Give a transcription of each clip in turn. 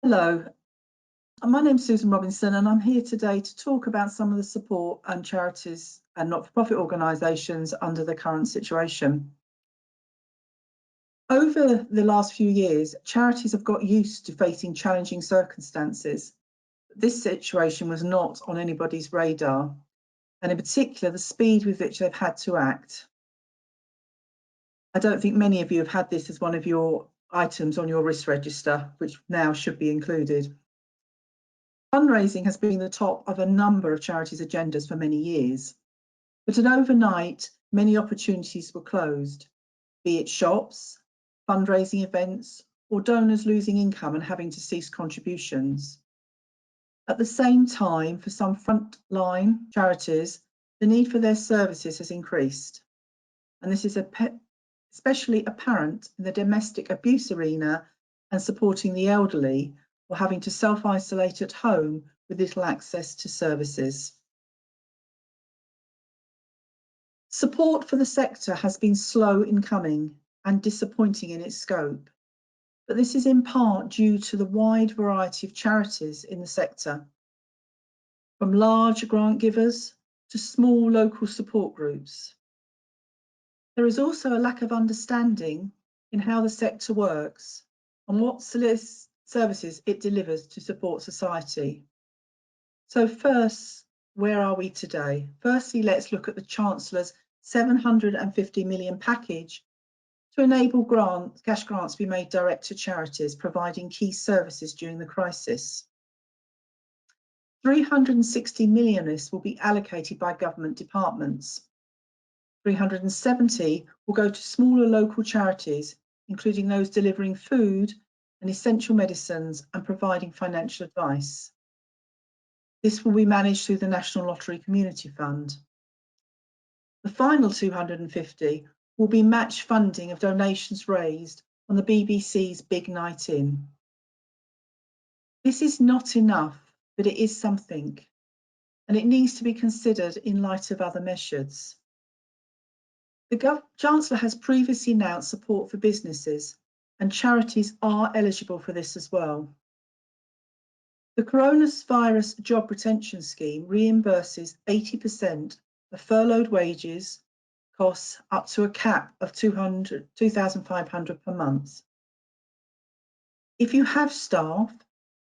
Hello, my name's Susan Robinson and I'm here today to talk about some of the support and charities and not-for-profit organisations under the current situation. Over the last few years, charities have got used to facing challenging circumstances. This situation was not on anybody's radar, and in particular, the speed with which they've had to act. I don't think many of you have had this as one of your items on your risk register, which now should be included. Fundraising has been the top of a number of charities' agendas for many years, but overnight, many opportunities were closed, be it shops, fundraising events, or donors losing income and having to cease contributions. At the same time, for some frontline charities, the need for their services has increased, and this is especially apparent in the domestic abuse arena and supporting the elderly, or having to self-isolate at home with little access to services. Support for the sector has been slow in coming and disappointing in its scope, but this is in part due to the wide variety of charities in the sector, from large grant givers to small local support groups. There is also a lack of understanding in how the sector works and what services it delivers to support society. So first, where are we today? Firstly, let's look at the Chancellor's £750 million package to enable cash grants to be made direct to charities providing key services during the crisis. 360 million of this will be allocated by government departments. 370 will go to smaller local charities, including those delivering food and essential medicines and providing financial advice. This will be managed through the National Lottery Community Fund. The final 250 will be match funding of donations raised on the BBC's Big Night In. This is not enough, but it is something, and it needs to be considered in light of other measures. The Chancellor has previously announced support for businesses, and charities are eligible for this as well. The Coronavirus Job Retention Scheme reimburses 80% of furloughed wages costs up to a cap of £2,500 per month. If you have staff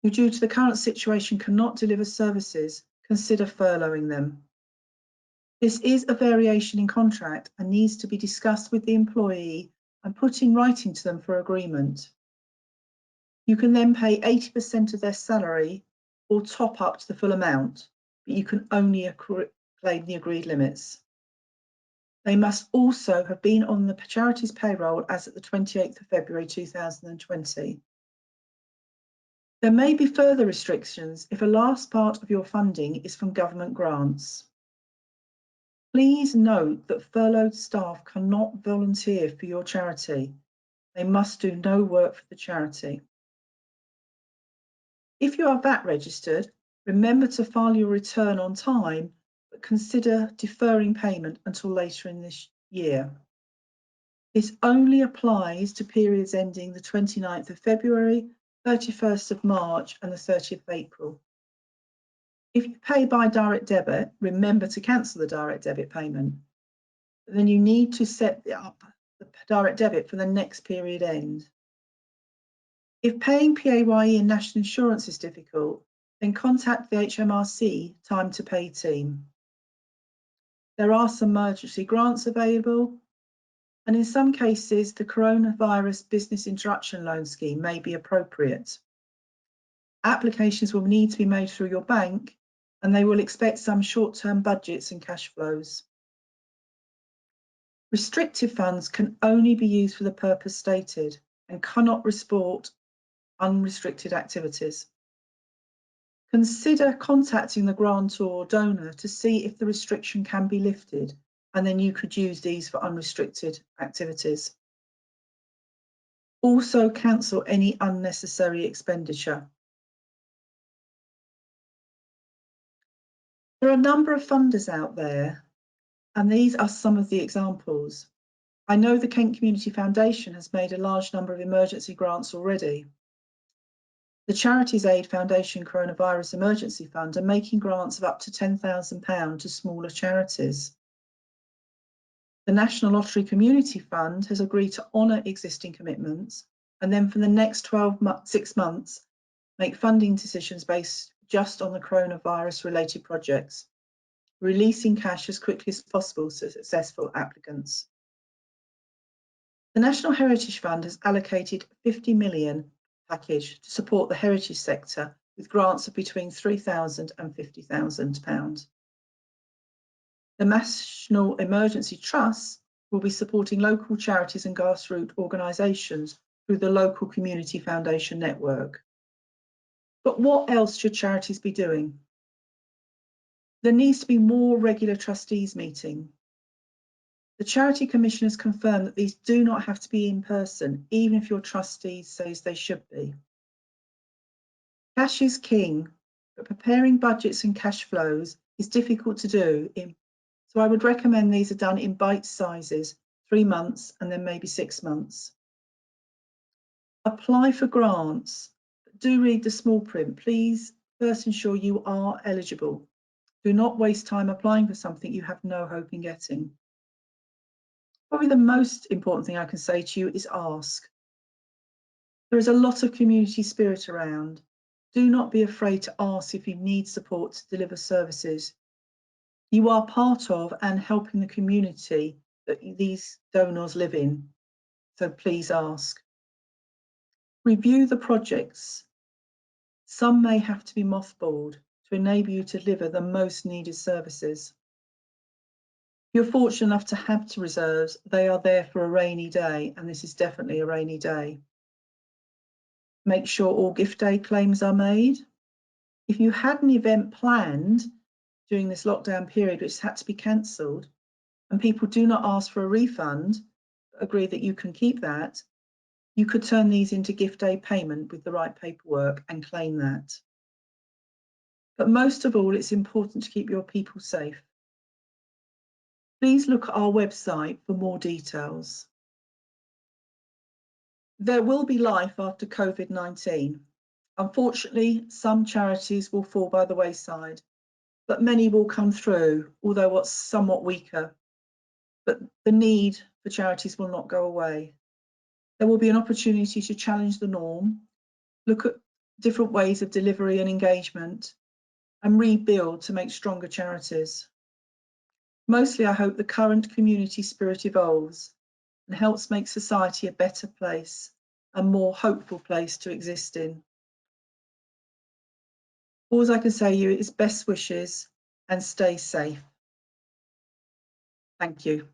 who, due to the current situation, cannot deliver services, consider furloughing them. This is a variation in contract and needs to be discussed with the employee and put in writing to them for agreement. You can then pay 80% of their salary or top up to the full amount, but you can only claim the agreed limits. They must also have been on the charity's payroll as at the 28th of February 2020. There may be further restrictions if a large part of your funding is from government grants. Please note that furloughed staff cannot volunteer for your charity. They must do no work for the charity. If you are VAT registered, remember to file your return on time, but consider deferring payment until later in this year. This only applies to periods ending the 29th of February, 31st of March and the 30th of April. If you pay by direct debit, remember to cancel the direct debit payment. Then you need to set up the direct debit for the next period end. If paying PAYE and national insurance is difficult, then contact the HMRC Time to Pay team. There are some emergency grants available, and in some cases, the Coronavirus Business Interruption Loan Scheme may be appropriate. Applications will need to be made through your bank, and they will expect some short-term budgets and cash flows. Restrictive funds can only be used for the purpose stated and cannot support unrestricted activities. Consider contacting the grantor or donor to see if the restriction can be lifted, and then you could use these for unrestricted activities. Also, cancel any unnecessary expenditure. There are a number of funders out there, and these are some of the examples. I know the Kent Community Foundation has made a large number of emergency grants already. The Charities Aid Foundation Coronavirus Emergency Fund are making grants of up to £10,000 to smaller charities. The National Lottery Community Fund has agreed to honour existing commitments and then for the next 6 months make funding decisions based just on the coronavirus related projects, releasing cash as quickly as possible to successful applicants. The National Heritage Fund has allocated £50 million package to support the heritage sector with grants of between £3,000 and £50,000. The National Emergency Trust will be supporting local charities and grassroots organisations through the local community foundation network. But what else should charities be doing? There needs to be more regular trustees meeting. The Charity Commission has confirmed that these do not have to be in person, even if your trustee says they should be. Cash is king, but preparing budgets and cash flows is difficult to do, so I would recommend these are done in bite sizes, 3 months and then maybe 6 months. Apply for grants, but do read the small print. Please first ensure you are eligible. Do not waste time applying for something you have no hope in getting. Probably the most important thing I can say to you is ask. There is a lot of community spirit around. Do not be afraid to ask if you need support to deliver services. You are part of and helping the community that these donors live in, so please ask. Review the projects. Some may have to be mothballed to enable you to deliver the most needed services. If you're fortunate enough to have reserves, they are there for a rainy day, and this is definitely a rainy day. Make sure all gift aid claims are made. If you had an event planned during this lockdown period which had to be cancelled, and people do not ask for a refund, but agree that you can keep that, you could turn these into gift aid payment with the right paperwork and claim that. But most of all, it's important to keep your people safe. Please look at our website for more details. There will be life after COVID-19. Unfortunately, some charities will fall by the wayside, but many will come through, although what's somewhat weaker. But the need for charities will not go away. There will be an opportunity to challenge the norm, look at different ways of delivery and engagement, and rebuild to make stronger charities. Mostly, I hope the current community spirit evolves and helps make society a better place, a more hopeful place to exist in. All I can say to you is best wishes and stay safe. Thank you.